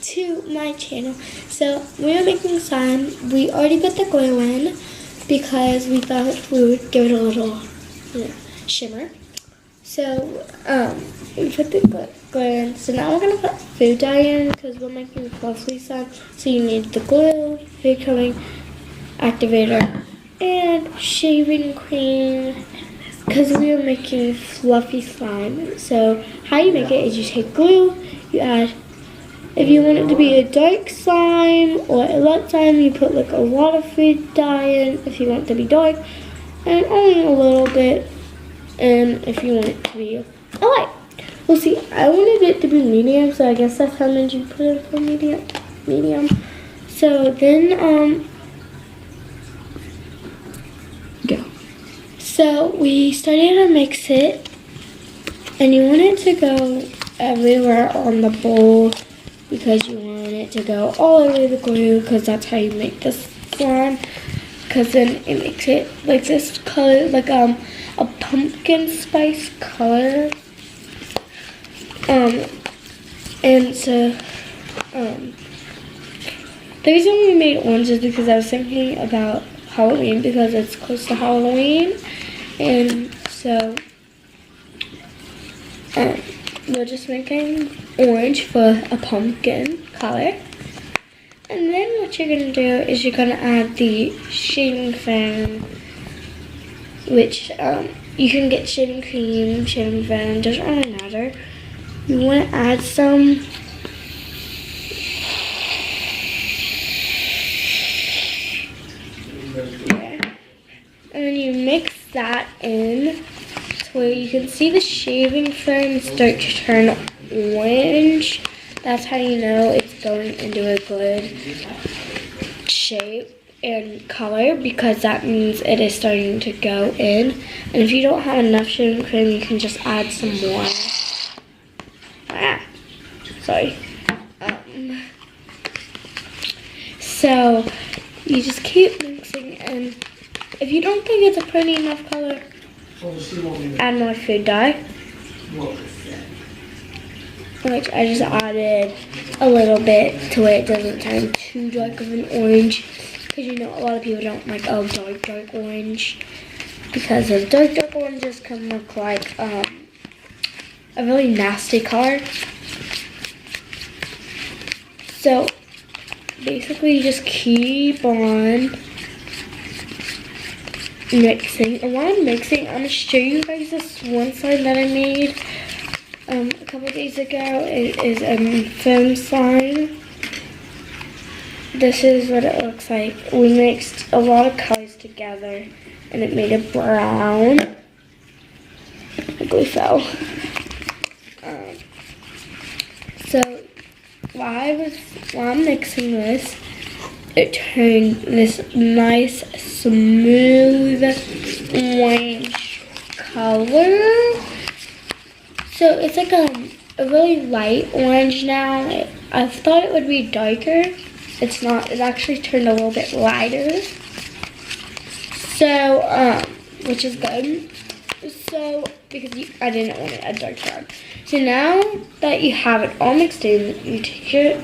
to my channel. So we are making slime. We already put the glue in because we thought we would give it a little shimmer. So we put the glue in. So now we're gonna put food dye in because we're making fluffy slime. So you need the glue, food coloring, activator, and shaving cream because we are making fluffy slime. So how you make it is you take glue, you add, if you want it to be a dark slime or a light slime, you put like a lot of food dye in if you want it to be dark, and only a little bit, and if you want it to be a light. Well, see, I wanted it to be medium, so I guess that's how much you put in for medium. So then, go. So we started to mix it, and you want it to go everywhere on the bowl because you want it to go all over the glue because that's how you make this slime. Because then it makes it like this color, like a pumpkin spice color. And so the reason we made orange is because I was thinking about Halloween because it's close to Halloween, and so we're just making orange for a pumpkin color. And then what you're gonna do is you're gonna add the shaving foam, which you can get shaving cream, shaving foam, doesn't really matter. You want to add some. Yeah. And then you mix that in to where you can see the shaving foam start to turn orange. That's how you know it's going into a good shape and color, because that means it is starting to go in. And if you don't have enough shaving cream, you can just add some more. Sorry. So you just keep mixing, and if you don't think it's a pretty enough color, add more food dye, which I just added a little bit to where it doesn't turn too dark of an orange, because you know a lot of people don't like dark orange, because if dark oranges can look like a really nasty color. So basically you just keep on mixing. And while I'm mixing, I'm going to show you guys this one slime that I made a couple days ago. It is a foam slime. This is what it looks like. We mixed a lot of colors together and it made a brown. The glue fell. So while I'm mixing this, it turned this nice, smooth orange color. So it's like a really light orange now. I thought it would be darker. It's not. It actually turned a little bit lighter. So, which is good. So, because I didn't want it a dark brown. So now that you have it all mixed in, you take it.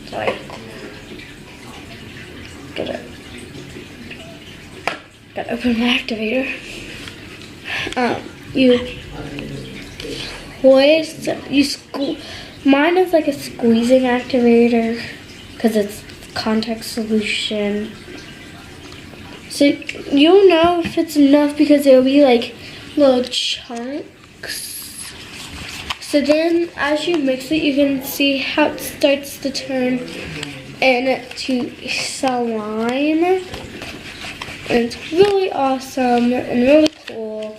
Sorry. Gotta open my activator. Mine is like a squeezing activator because it's contact solution. So you'll know if it's enough because it'll be like little chunks. So then as you mix it, you can see how it starts to turn into slime. And it's really awesome and really cool.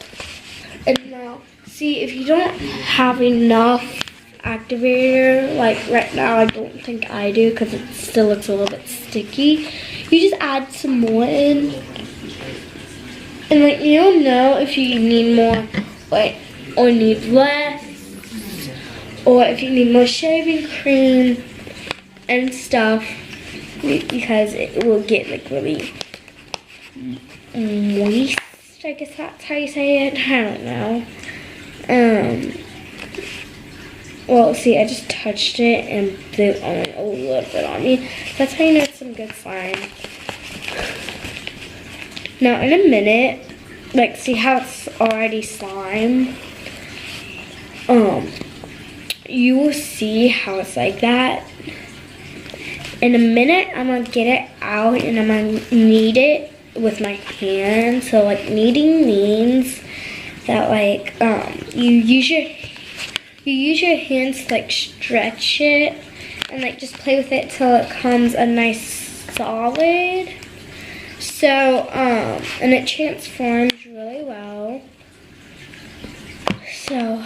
And now, see, if you don't have enough activator, like right now I don't think I do because it still looks a little bit sticky, you just add some more in. And like you'll know if you need more or need less, or if you need more shaving cream and stuff, because it will get like really moist. I guess that's how you say it. I don't know. well, see, I just touched it and blew only a little bit on me. That's how you know it's some good slime. Now, in a minute, like, see how it's already slime? You will see how it's like that. In a minute, I'm gonna get it out and I'm gonna knead it with my hands. So, like, kneading means that, like, you use your hands to, like, stretch it and, like, just play with it till it comes a nice solid. So, and it transforms really well. So,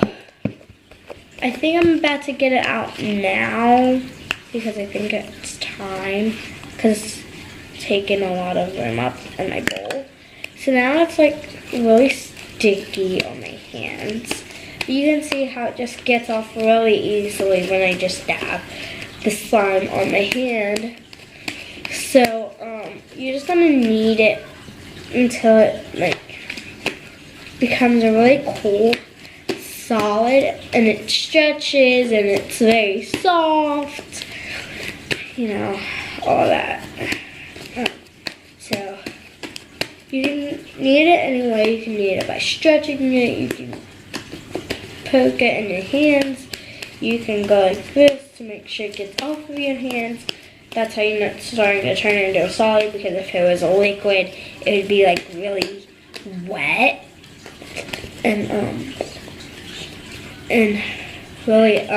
I think I'm about to get it out now because I think it's time because it's taken a lot of room up in my bowl. So now it's like really sticky on my hands. You can see how it just gets off really easily when I just dab the slime on my hand. So you're just gonna knead it until it like becomes a really cool solid and it stretches and it's very soft, you know, all that. So you can knead it any way. You can knead it by stretching it, you can poke it in your hands, you can go like this to make sure it gets off of your hands. That's how you know it's starting to turn into a solid, because if it was a liquid it would be like really wet and really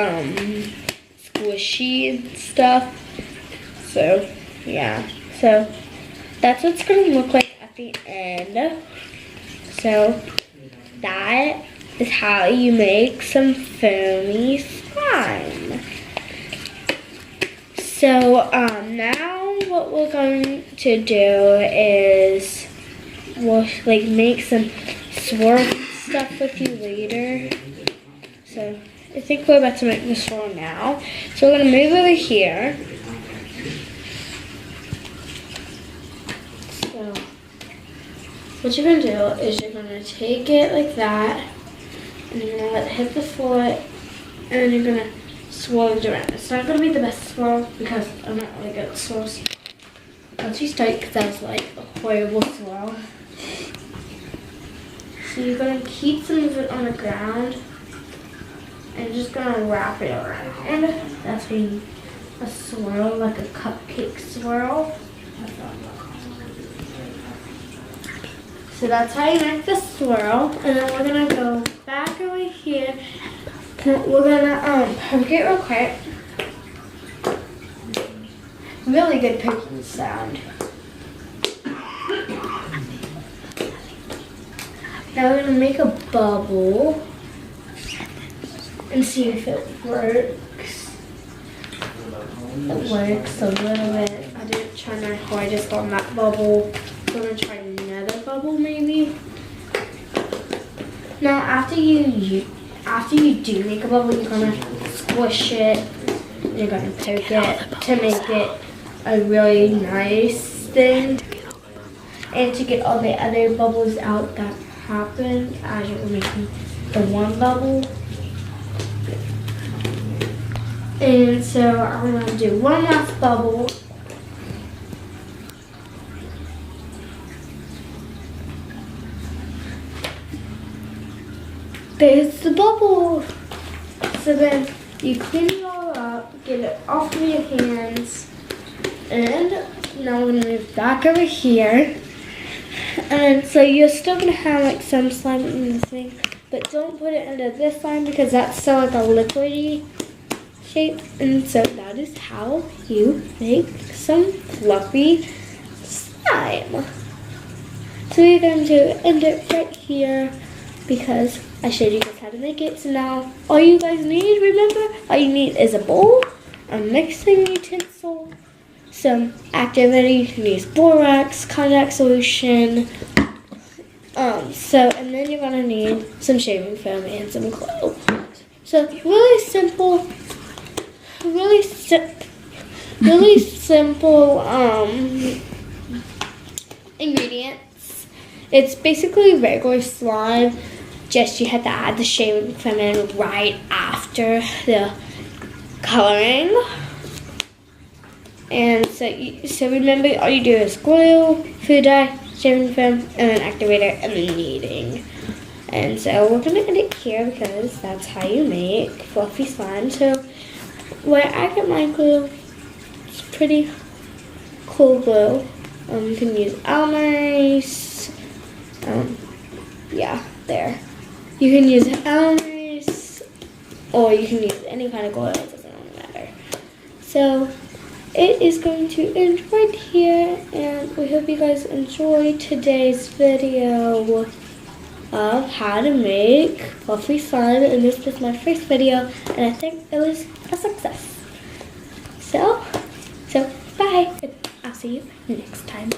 squishy and stuff. So yeah, so that's what it's gonna look like at the end. So that is how you make some foamy slime. So now what we're going to do is we'll like make some swirl stuff with you later. So I think we're about to make the swirl now. So we're gonna move over here. So what you're gonna do is you're gonna take it like that, and you're gonna let it hit the floor, and then you're gonna swirl it around. It's not gonna be the best swirl because I'm not really good at swirls. Once you start, because that was like a horrible swirl. So you're gonna keep some of it on the ground and you're just gonna wrap it around. That's how you need a swirl, like a cupcake swirl. So that's how you make the swirl, and then we're gonna go back over here. We're gonna poke it real quick. Really good poking sound. Now we're gonna make a bubble and see if it works. It works a little bit. I didn't try my hardest on that bubble. So I'm gonna try another bubble maybe. Now after you do make a bubble, you're gonna squish it. You're gonna poke it to make it a really nice thing, and to get all the other bubbles out that happened as you're making the one bubble. And so I'm gonna do one last bubble. There's the bubble. So then you clean it all up, get it off of your hands, and now we're gonna move back over here. And so you're still gonna have like some slime in the thing, but don't put it into this slime because that's still like a liquidy shape. And so that is how you make some fluffy slime. So we're going to end it right here because I showed you guys how to make it. So now all you guys need, remember, all you need is a bowl, a mixing utensil, some activity. You can use borax, contact solution. And then you're gonna need some shaving foam and some glue. So really simple, really simple ingredients. It's basically regular slime. Just you have to add the shaving foam in right after the coloring. And so remember, all you do is glue, food dye, shaving foam, and then activator, and then kneading. And so we're gonna end it here because that's how you make fluffy slime. So where I get my glue, it's pretty cool glue. You can use Elmer's. Yeah, there. You can use Elmer's, or you can use any kind of glue. It doesn't really matter. So it is going to end right here, and we hope you guys enjoyed today's video of how to make fluffy slime. And this was my first video, and I think it was a success. So bye, and I'll see you next time.